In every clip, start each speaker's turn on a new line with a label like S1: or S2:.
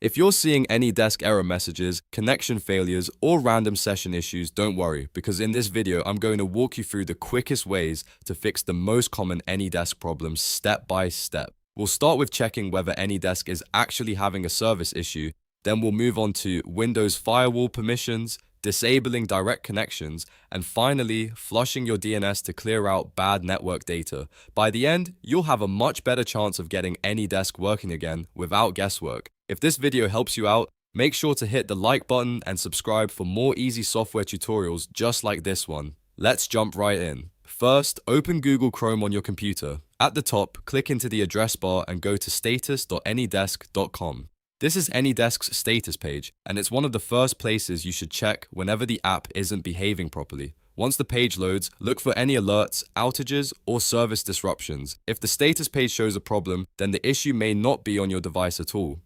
S1: If you're seeing any desk error messages, connection failures, or random session issues, don't worry, because in this video, I'm going to walk you through the quickest ways to fix the most common AnyDesk problems step by step. We'll start with checking whether AnyDesk is actually having a service issue, then we'll move on to Windows Firewall permissions, disabling direct connections, and finally, flushing your DNS to clear out bad network data. By the end, you'll have a much better chance of getting AnyDesk working again without guesswork. If this video helps you out, make sure to hit the like button and subscribe for more easy software tutorials just like this one. Let's jump right in. First, open Google Chrome on your computer. At the top, click into the address bar and go to status.anydesk.com. This is AnyDesk's status page, and it's one of the first places you should check whenever the app isn't behaving properly. Once the page loads, look for any alerts, outages, or service disruptions. If the status page shows a problem, then the issue may not be on your device at all.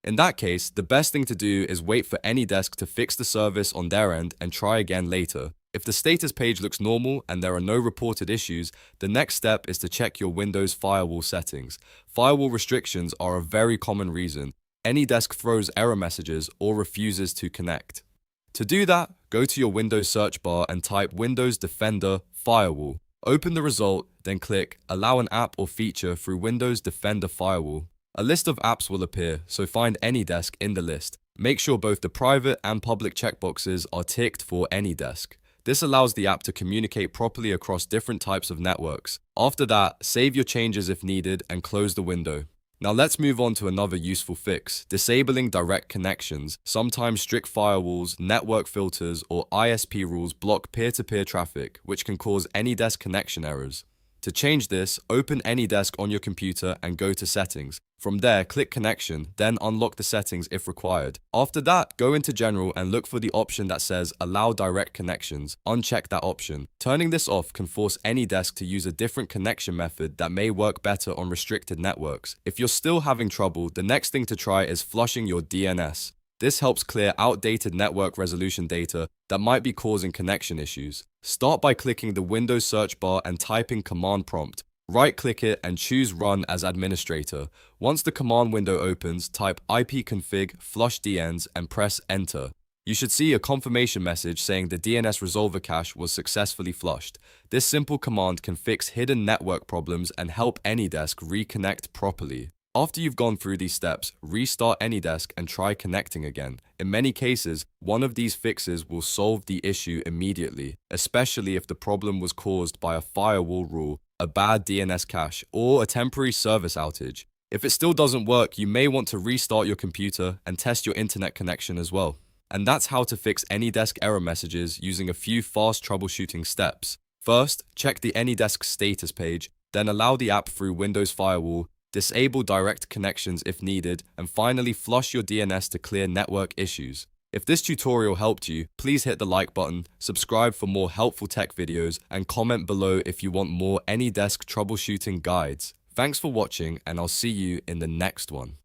S1: In that case, the best thing to do is wait for AnyDesk to fix the service on their end and try again later. If the status page looks normal and there are no reported issues, the next step is to check your Windows Firewall settings. Firewall restrictions are a very common reason AnyDesk throws error messages or refuses to connect. To do that, go to your Windows search bar and type Windows Defender Firewall. Open the result, then click Allow an app or feature through Windows Defender Firewall. A list of apps will appear, so find AnyDesk in the list. Make sure both the private and public checkboxes are ticked for AnyDesk. This allows the app to communicate properly across different types of networks. After that, save your changes if needed and close the window. Now let's move on to another useful fix, disabling direct connections. Sometimes strict firewalls, network filters, or ISP rules block peer-to-peer traffic, which can cause AnyDesk connection errors. To change this, open AnyDesk on your computer and go to Settings. From there, click Connection, then unlock the settings if required. After that, go into General and look for the option that says Allow Direct Connections. Uncheck that option. Turning this off can force AnyDesk to use a different connection method that may work better on restricted networks. If you're still having trouble, the next thing to try is flushing your DNS. This helps clear outdated network resolution data that might be causing connection issues. Start by clicking the Windows search bar and typing Command Prompt. Right-click it and choose Run as Administrator. Once the command window opens, type ipconfig flush DNS and press Enter. You should see a confirmation message saying the DNS resolver cache was successfully flushed. This simple command can fix hidden network problems and help AnyDesk reconnect properly. After you've gone through these steps, restart AnyDesk and try connecting again. In many cases, one of these fixes will solve the issue immediately, especially if the problem was caused by a firewall rule, a bad DNS cache, or a temporary service outage. If it still doesn't work, you may want to restart your computer and test your internet connection as well. And that's how to fix AnyDesk error messages using a few fast troubleshooting steps. First, check the AnyDesk status page, then allow the app through Windows Firewall, disable direct connections if needed, and finally flush your DNS to clear network issues. If this tutorial helped you, please hit the like button, subscribe for more helpful tech videos, and comment below if you want more AnyDesk troubleshooting guides. Thanks for watching, and I'll see you in the next one.